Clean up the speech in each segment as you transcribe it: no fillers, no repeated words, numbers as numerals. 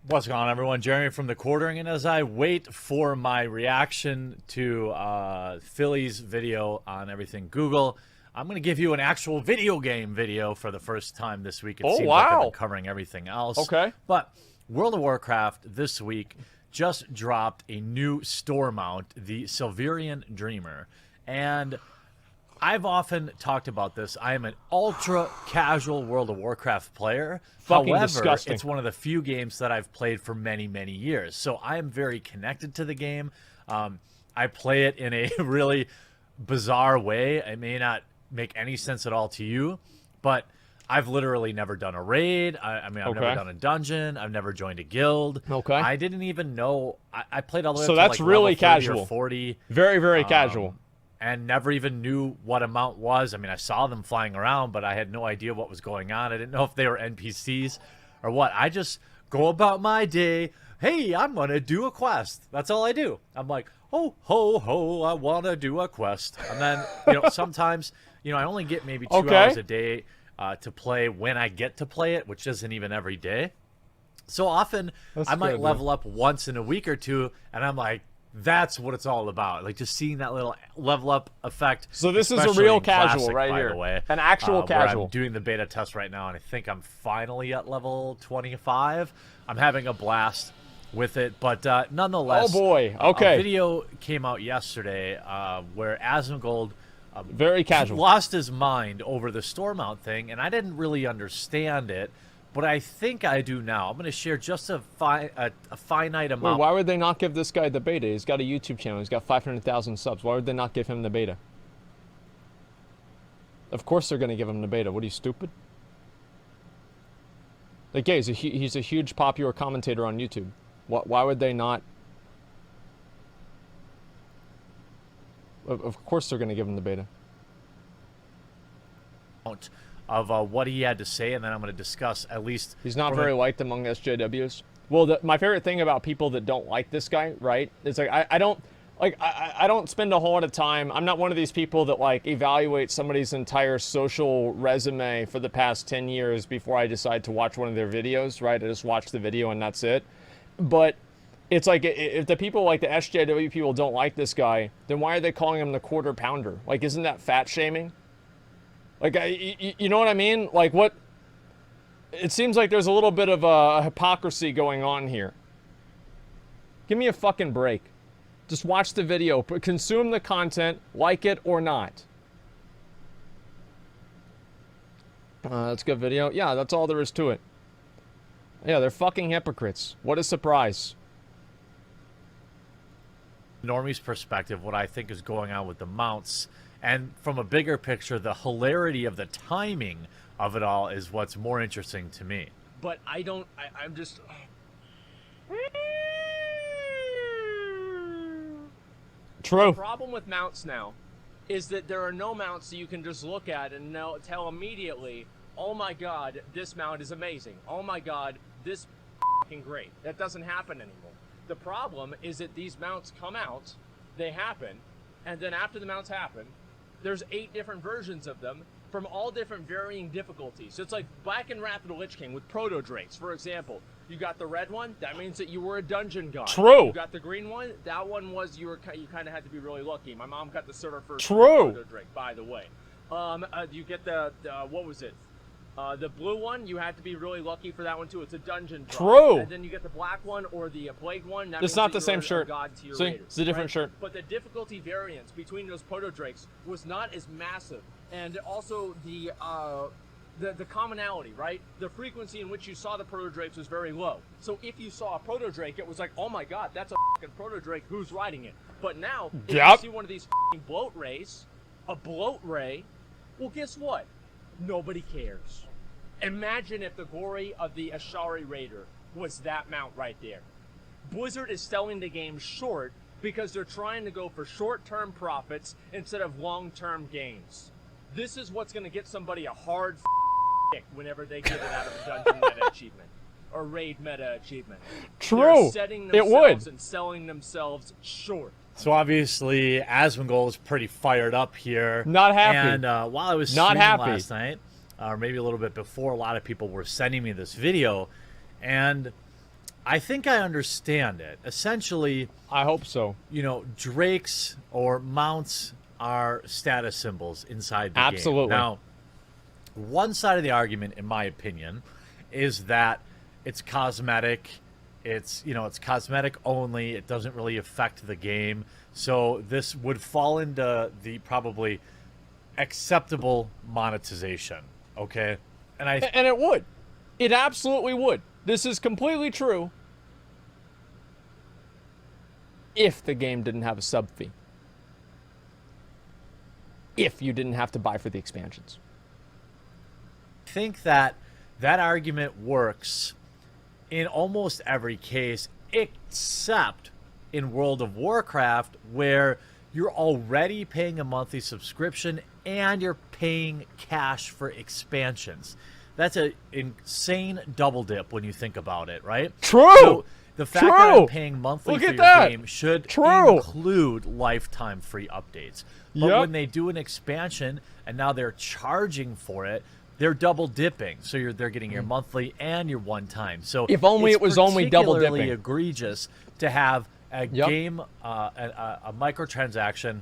What's going on, everyone? Jeremy from TheQuartering, and as I wait for my reaction to Philly's video on everything Google, I'm going to give you an actual video game video for the first time this week. It seems like I've been covering everything else. Okay. But World of Warcraft this week just dropped a new store mount, the Silverian Dreamer. And I've often talked about this. I am an ultra-casual World of Warcraft player. Fucking However, disgusting. it's one of the few games that I've played for many, many years. So I am very connected to the game. I play it in a really bizarre way. It may not make any sense at all to you, but I've literally never done a raid. I mean, I've never done a dungeon. I've never joined a guild. Okay. I didn't even know. I played all the way So up to that's like really level 30 casual. or 40. Very, very casual. And never even knew what amount was. I mean, I saw them flying around, but I had no idea what was going on. I didn't know if they were NPCs or what. I just go about my day. Hey, I'm going to do a quest. That's all I do. I'm like, oh, ho, ho, I want to do a quest. And then, sometimes, I only get maybe 2 hours a day to play when I get to play it, which isn't even every day. So often, I might level up once in a week or two, and I'm like, that's what it's all about. Like just seeing that little level up effect. So this is a real casual Classic, right by here. the way. An actual casual. I'm doing the beta test right now, and I think I'm finally at level 25. I'm having a blast with it, but nonetheless. Oh boy. Okay. A video came out yesterday where Asmongold very casual lost his mind over the store mount thing, and I didn't really understand it. But I think I do now. I'm going to share just a finite amount. Wait, why would they not give this guy the beta? He's got a YouTube channel. He's got 500,000 subs. Why would they not give him the beta? Of course they're going to give him the beta. What, are you stupid? Like, yeah, he's a huge popular commentator on YouTube. Why would they not? Of course they're going to give him the beta. Of what he had to say, and then I'm going to discuss at least. He's not very liked among SJWs. Well, my favorite thing about people that don't like this guy, right, is like I don't spend a whole lot of time. I'm not one of these people that like evaluate somebody's entire social resume for the past 10 years before I decide to watch one of their videos, right? I just watch the video and that's it. But it's like if the people like the SJW people don't like this guy, then why are they calling him the quarter pounder? Like, isn't that fat shaming? Like, you know what I mean? Like, what? It seems like there's a little bit of a hypocrisy going on here. Give me a fucking break. Just watch the video. Consume the content, like it or not. That's a good video. Yeah, that's all there is to it. Yeah, they're fucking hypocrites. What a surprise. Normie's perspective, what I think is going on with the mounts. And from a bigger picture, the hilarity of the timing of it all is what's more interesting to me. But I'm just... True. The problem with mounts now is that there are no mounts that you can just look at and tell immediately, oh my god, this mount is amazing. Oh my god, this is fucking great. That doesn't happen anymore. The problem is that these mounts come out, they happen, and then after the mounts happen, there's 8 different versions of them from all different varying difficulties. So it's like back in Wrath of the Lich King with Proto Drakes, for example. You got the red one, that means that you were a dungeon guy. True. You got the green one, that one was you kind of had to be really lucky. My mom got the server first. True. Proto Drake, by the way. You get the what was it? The blue one, you had to be really lucky for that one too. It's a dungeon drop. True. And then you get the black one or the plague one. That it's not the same shirt. See, it's a different shirt. But the difficulty variance between those proto drakes was not as massive, and also the commonality, right? The frequency in which you saw the proto drakes was very low. So if you saw a proto drake, it was like, oh my god, that's a fucking proto drake. Who's riding it? But now, if you see one of these fucking bloat rays, a bloat ray, well, guess what? Nobody cares. Imagine if the glory of the Ashari Raider was that mount right there. Blizzard is selling the game short because they're trying to go for short-term profits instead of long-term gains. This is what's going to get somebody a hard kick whenever they get it out of a dungeon meta achievement or raid meta achievement. True. They're setting themselves and selling themselves short. So obviously, Asmongold is pretty fired up here. Not happy. And while I was streaming last night, or maybe a little bit before, a lot of people were sending me this video, and I think I understand it. Essentially, I hope so. Drakes or mounts are status symbols inside the game. Absolutely. Now, one side of the argument, in my opinion, is that it's cosmetic. It's cosmetic only. It doesn't really affect the game. So this would fall into the probably acceptable monetization. Okay, And it would. It absolutely would. This is completely true. If the game didn't have a sub fee. If you didn't have to buy for the expansions. I think that argument works in almost every case, except in World of Warcraft, where you're already paying a monthly subscription and you're paying cash for expansions. That's an insane double dip when you think about it, right? True. So the fact that I'm paying monthly for your game should include lifetime free updates. But when they do an expansion and now they're charging for it, they're double dipping. So they're getting your monthly and your one time. So if only it was only double dipping. It's particularly egregious to have a game, a microtransaction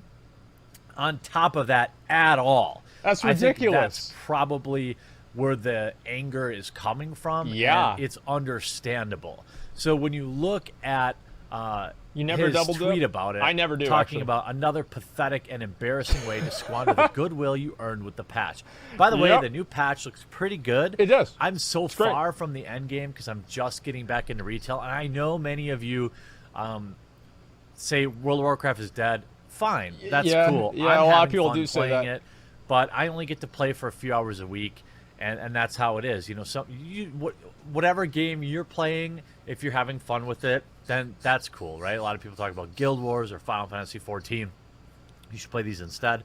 on top of that at all. That's ridiculous. I think that's probably where the anger is coming from. Yeah. And it's understandable. So when you look at you never his double tweet dip? about it, I never do, talking actually. about another pathetic and embarrassing way to squander the goodwill you earned with the patch. By the way, the new patch looks pretty good. It does. I'm so far from the end game because I'm just getting back into retail, and I know many of you say World of Warcraft is dead. Fine, that's cool. Yeah, a lot of people do say that. It, but I only get to play for a few hours a week, and that's how it is. Whatever game you're playing, if you're having fun with it, then that's cool, right? A lot of people talk about Guild Wars or Final Fantasy 14. You should play these instead.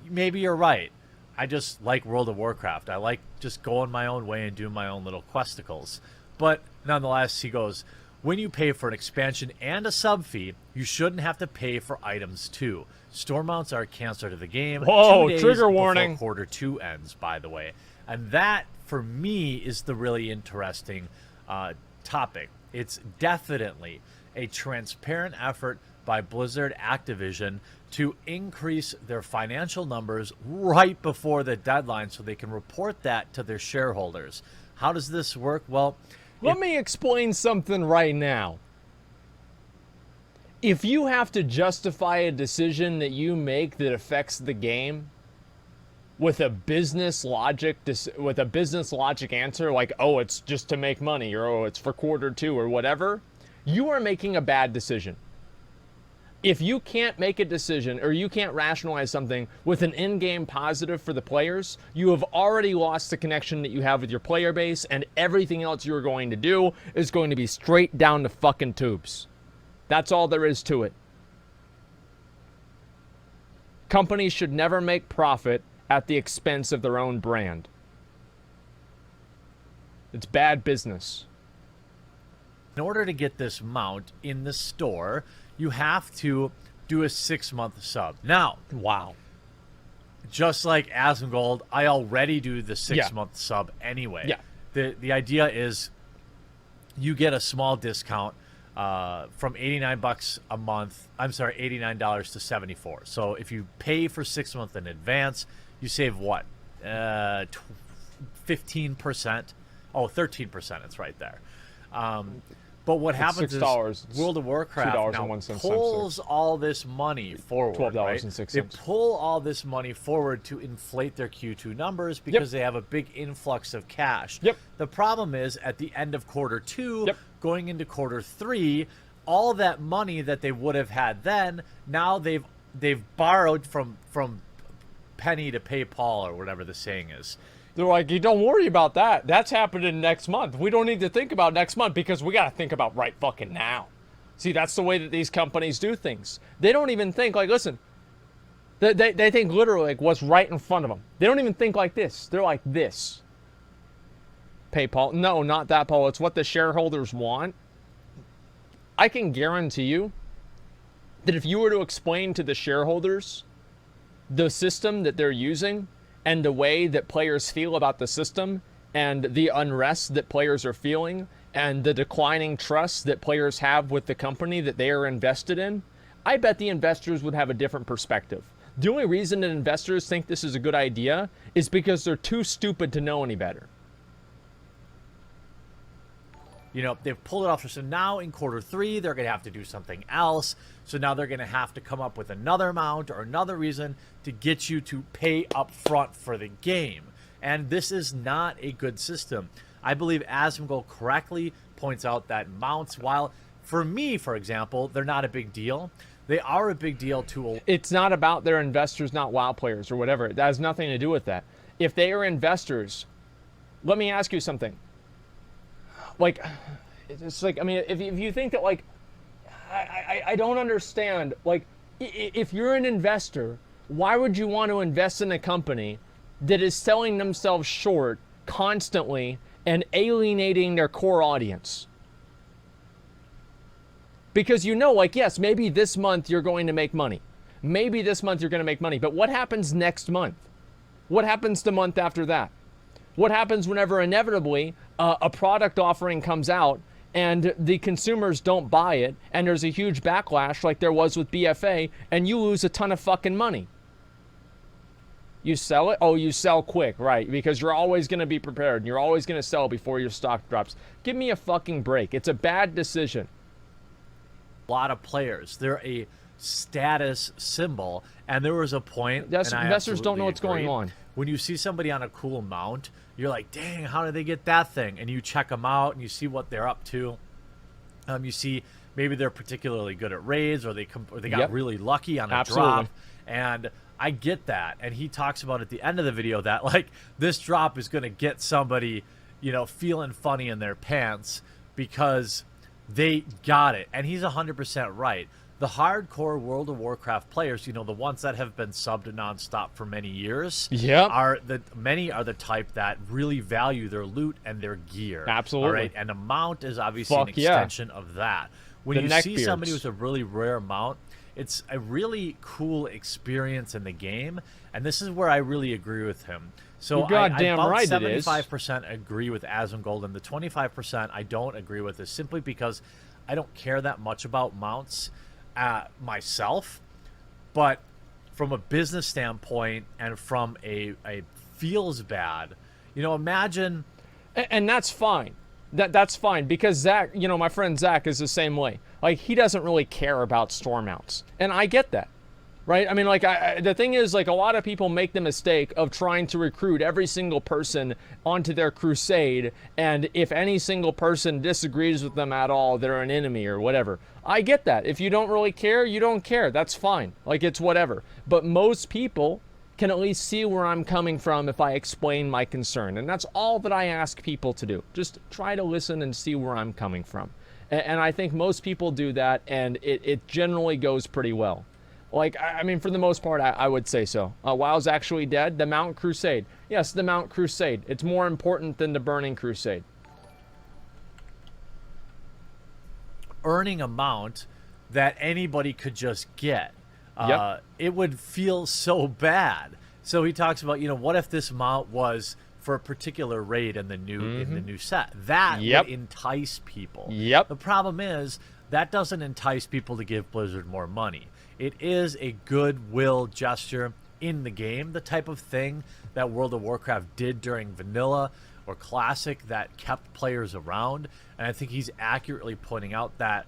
Maybe you're right. I just like World of Warcraft. I like just going my own way and doing my own little questicles. But nonetheless, he goes, when you pay for an expansion and a sub fee, you shouldn't have to pay for items too. Store mounts are a cancer to the game. Whoa, 2 days trigger warning. before quarter 2 ends, by the way. And that, for me, is the really interesting topic. It's definitely a transparent effort by Blizzard Activision to increase their financial numbers right before the deadline so they can report that to their shareholders. How does this work? Well, let me explain something right now. If you have to justify a decision that you make that affects the game with a business logic answer like, oh, it's just to make money, or oh, it's for quarter 2 or whatever, you are making a bad decision. If you can't make a decision or you can't rationalize something with an in-game positive for the players, you have already lost the connection that you have with your player base, and everything else you're going to do is going to be straight down the fucking tubes. That's all there is to it. Companies should never make profit at the expense of their own brand. It's bad business. In order to get this mount in the store, you have to do a 6-month sub. Now, wow. Just like Asmongold, I already do the 6-month sub anyway. Yeah. The idea is you get a small discount from $89 a month. I'm sorry, $89 to $74. So if you pay for 6 months in advance, you save what? 15%? Oh, 13%. It's right there. But what happens is World of Warcraft now pulls all this money forward. $12.06. They pull all this money forward to inflate their Q2 numbers because they have a big influx of cash. The problem is at the end of quarter 2, going into quarter 3, all that money that they would have had then, now they've borrowed from penny to pay Paul, or whatever the saying is. They're like, you don't worry about that. That's happening next month. We don't need to think about next month because we got to think about right fucking now. See, that's the way that these companies do things. They don't even think like, listen, they think literally like what's right in front of them. They don't even think like this. They're like this. Pay Paul. No, not that, Paul. It's what the shareholders want. I can guarantee you that if you were to explain to the shareholders the system that they're using and the way that players feel about the system, and the unrest that players are feeling and the declining trust that players have with the company that they are invested in, I bet the investors would have a different perspective. The only reason that investors think this is a good idea is because they're too stupid to know any better. You know, they've pulled it off. So now in Q3, they're going to have to do something else. So now they're going to have to come up with another amount or another reason to get you to pay up front for the game. And this is not a good system. I believe Asmongold correctly points out that mounts, while for me, for example, they're not a big deal, they are a big deal to... It's not about their investors, not WoW players or whatever. It has nothing to do with that. If they are investors, let me ask you something. Like, it's like, I mean, if you think that, like, I don't understand. Like, if you're an investor, why would you want to invest in a company that is selling themselves short constantly and alienating their core audience? Because you know, like, yes, maybe this month you're going to make money. Maybe this month you're going to make money. But what happens next month? What happens the month after that? What happens whenever inevitably a product offering comes out and the consumers don't buy it and there's a huge backlash like there was with BFA and you lose a ton of fucking money? You sell it? Oh, you sell quick, right? Because you're always going to be prepared. You're always going to sell before your stock drops. Give me a fucking break. It's a bad decision. A lot of players, they're a status symbol, and there was a point... Yes, investors don't know what's going on. When you see somebody on a cool mount, you're like, dang, how did they get that thing? And you check them out, and you see what they're up to. You see maybe they're particularly good at raids, or they got really lucky on a drop. And I get that. And he talks about at the end of the video that, like, this drop is going to get somebody, you know, feeling funny in their pants because they got it. And he's 100% right. The hardcore World of Warcraft players, you know, the ones that have been subbed nonstop for many years, many are the type that really value their loot and their gear. Absolutely. All right, and a mount is obviously an extension of that. When you see somebody with a really rare mount, it's a really cool experience in the game, and this is where I really agree with him. So I about 75% agree with Asmongold, and the 25% I don't agree with is simply because I don't care that much about mounts myself, but from a business standpoint and from a feels bad, you know, imagine... And that's fine. That's fine, because Zach, you know, my friend Zach is the same way. Like, he doesn't really care about store mounts, and I get that, right? I mean, like, the thing is, like, a lot of people make the mistake of trying to recruit every single person onto their crusade, and if any single person disagrees with them at all, they're an enemy or whatever. I get that. If you don't really care, you don't care. That's fine. Like, it's whatever. But most people can at least see where I'm coming from if I explain my concern. And that's all that I ask people to do. Just try to listen and see where I'm coming from. And I think most people do that, and it generally goes pretty well. Like, I mean, for the most part, I would say so. WoW's actually dead. The Mount Crusade. Yes, the Mount Crusade. It's more important than the Burning Crusade. Earning a mount that anybody could just get. It would feel so bad. So he talks about, you know, what if this mount was for a particular raid in the new set? That would entice people. The problem is that doesn't entice people to give Blizzard more money. It is a goodwill gesture in the game, the type of thing that World of Warcraft did during Vanilla or Classic that kept players around. And I think he's accurately pointing out that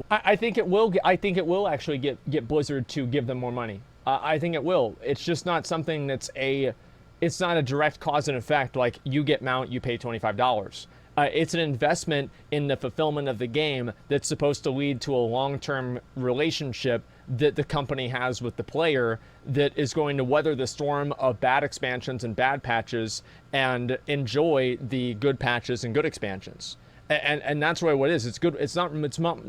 I think it will. I think it will actually get Blizzard to give them more money. I think it will. It's just not something that's it's not a direct cause and effect. Like, you get mount, you pay $25. It's an investment in the fulfillment of the game that's supposed to lead to a long-term relationship that the company has with the player that is going to weather the storm of bad expansions and bad patches and enjoy the good patches and good expansions. And that's really what it is. It's good. It's not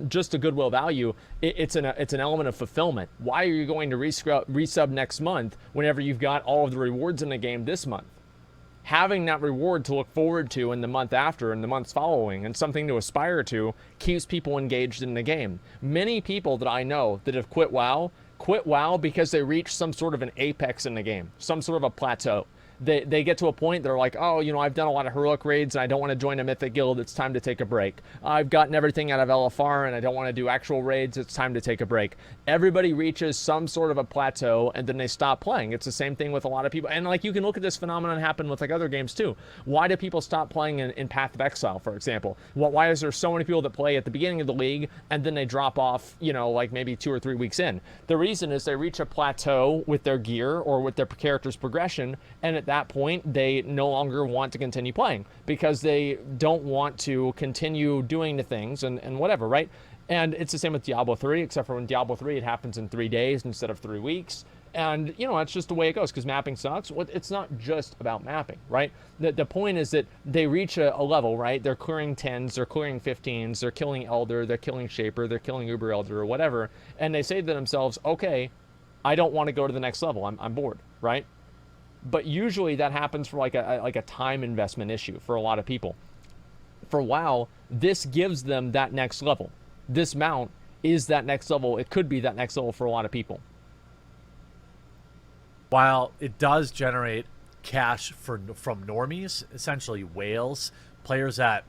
just a goodwill value. It's an element of fulfillment. Why are you going to resub next month whenever you've got all of the rewards in the game this month? Having that reward to look forward to in the month after and the months following, and something to aspire to, keeps people engaged in the game. Many people that I know that have quit WoW because they reached some sort of an apex in the game, some sort of a plateau. They get to a point, they're like, oh, you know, I've done a lot of heroic raids and I don't want to join a mythic guild. It's time to take a break. I've gotten everything out of LFR and I don't want to do actual raids. It's time to take a break. Everybody reaches some sort of a plateau and then they stop playing. It's the same thing with a lot of people. And like, you can look at this phenomenon happen with like other games too. Why do people stop playing in Path of Exile, for example? Why is there so many people that play at the beginning of the league and then they drop off, you know, like maybe 2 or 3 weeks in? The reason is they reach a plateau with their gear or with their character's progression, and at that point they no longer want to continue playing because they don't want to continue doing the things and whatever, right? And it's the same with Diablo 3, except for in Diablo 3 it happens in 3 days instead of 3 weeks. And, you know, that's just the way it goes because mapping sucks. It's not just about mapping, right? The point is that they reach a level, right? They're clearing 10s, they're clearing 15s, they're killing Elder, they're killing Shaper, they're killing Uber Elder or whatever. And they say to themselves, okay, I don't want to go to the next level. I'm bored, right? But usually that happens for like a time investment issue for a lot of people. For WoW, this gives them that next level. This mount is that next level. It could be that next level for a lot of people. While it does generate cash from normies, essentially whales, players that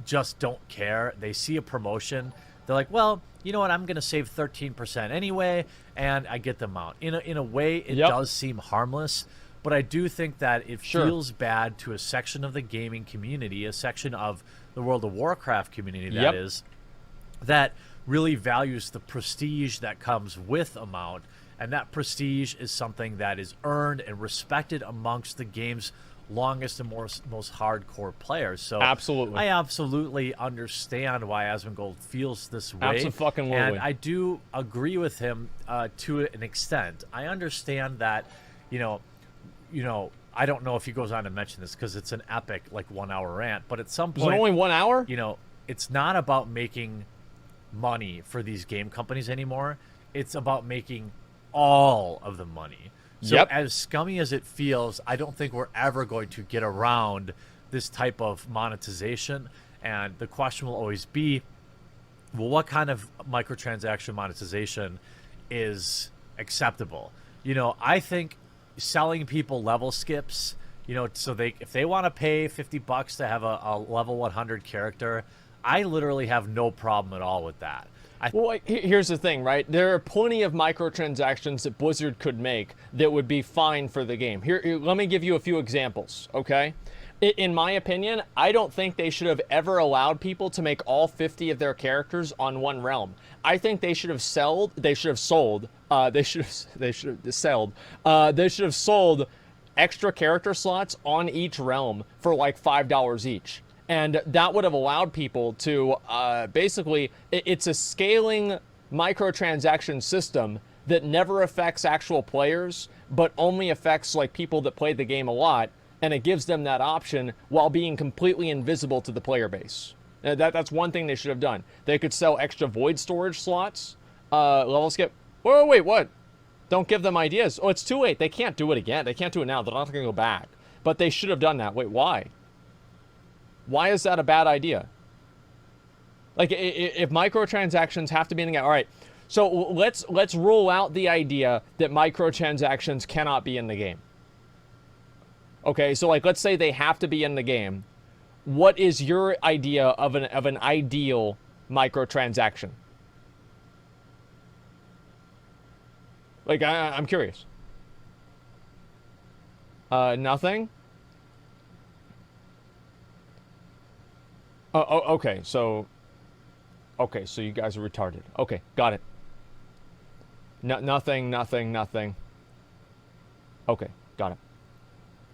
just don't care, they see a promotion, they're like, well, you know what, I'm going to save 13% anyway, and I get them out. In a way, it does seem harmless, but I do think that it feels bad to a section of the gaming community, a section of the World of Warcraft community that is, that really values the prestige that comes with a mount. And that prestige is something that is earned and respected amongst the game's longest and most hardcore players. So absolutely, I absolutely understand why Asmongold feels this way. Absolutely. And I do agree with him to an extent. I understand that, you know, I don't know if he goes on to mention this because it's an epic, like 1 hour rant, but at some point, is it only 1 hour? You know, it's not about making money for these game companies anymore. It's about making all of the money. So as scummy as it feels, I don't think we're ever going to get around this type of monetization. And the question will always be, well, what kind of microtransaction monetization is acceptable? You know, I think selling people level skips, you know, so if they want to pay $50 to have a level 100 character, I literally have no problem at all with that. Well, here's the thing, right? There are plenty of microtransactions that Blizzard could make that would be fine for the game. Here, let me give you a few examples, okay? In my opinion, I don't think they should have ever allowed people to make all 50 of their characters on one realm. I think they should have sold extra character slots on each realm for like $5 each. And that would have allowed people to basically, it's a scaling microtransaction system that never affects actual players, but only affects like people that play the game a lot. And it gives them that option while being completely invisible to the player base. That's one thing they should have done. They could sell extra void storage slots, level skip. Whoa, wait, what? Don't give them ideas. Oh, it's too late. They can't do it again. They can't do it now. They're not going to go back. But they should have done that. Wait, why? Why is that a bad idea? Like, if microtransactions have to be in the game, all right. So let's rule out the idea that microtransactions cannot be in the game. Okay, so like let's say they have to be in the game. What is your idea of an ideal microtransaction? Like I'm curious. Nothing. Oh, okay. So you guys are retarded. Okay, got it. Nothing. Okay, got it.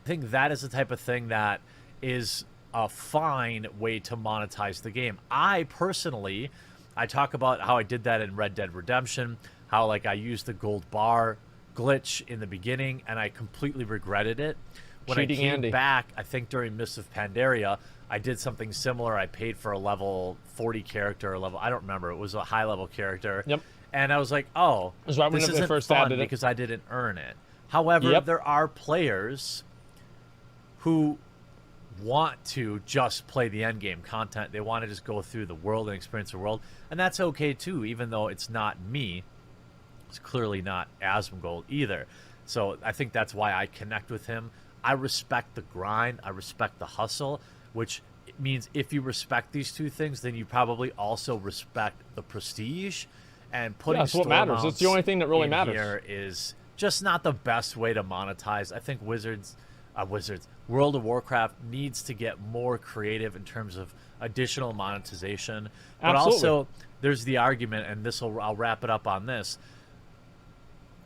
I think that is the type of thing that is a fine way to monetize the game. I personally, I talk about how I did that in Red Dead Redemption, how like I used the gold bar glitch in the beginning and I completely regretted it. When Cheating I came Andy. back, I think during Mists of Pandaria, I did something similar. I paid for a level 40 character, or level, I don't remember. It was a high level character. Yep. And I was like, oh, That's right this when they isn't first fun added it. because I didn't earn it. However, there are players who want to just play the end game content. They want to just go through the world and experience the world. And that's okay too, even though it's not me. It's clearly not Asmongold either. So I think that's why I connect with him I respect the grind. I respect the hustle, which means if you respect these two things, then you probably also respect the prestige. And putting that's what store matters. It's the only thing that really in matters. here is just not the best way to monetize. I think World of Warcraft needs to get more creative in terms of additional monetization. But Absolutely. also, there's the argument, and I'll wrap it up on this.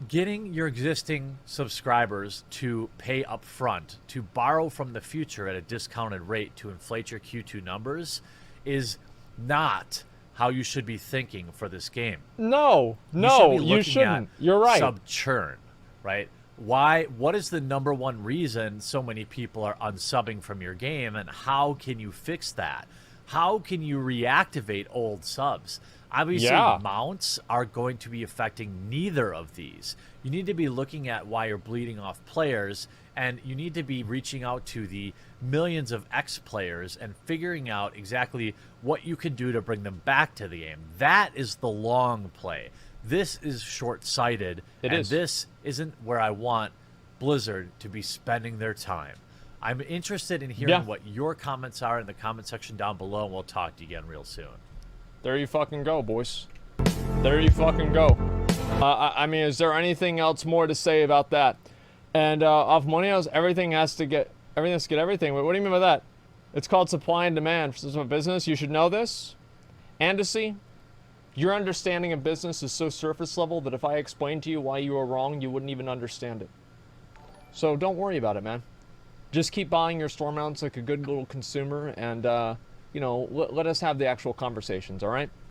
Getting your existing subscribers to pay up front, to borrow from the future at a discounted rate to inflate your Q2 numbers is not how you should be thinking for this game. No, you shouldn't. You're right. Sub churn, right? What is the number one reason so many people are unsubbing from your game, and how can you fix that? How can you reactivate old subs? Obviously, mounts are going to be affecting neither of these. You need to be looking at why you're bleeding off players, and you need to be reaching out to the millions of X players and figuring out exactly what you can do to bring them back to the game. That is the long play. This is short-sighted, this isn't where I want Blizzard to be spending their time. I'm interested in hearing what your comments are in the comment section down below, and we'll talk to you again real soon. There you fucking go, boys. There you fucking go. I mean, is there anything else more to say about that? And off Monios, everything has to get everything. Wait, what do you mean by that? It's called supply and demand. For some business, you should know this. Andecy, your understanding of business is so surface level that if I explained to you why you were wrong, you wouldn't even understand it. So don't worry about it, man. Just keep buying your store mounts like a good little consumer, and you know, let us have the actual conversations, all right?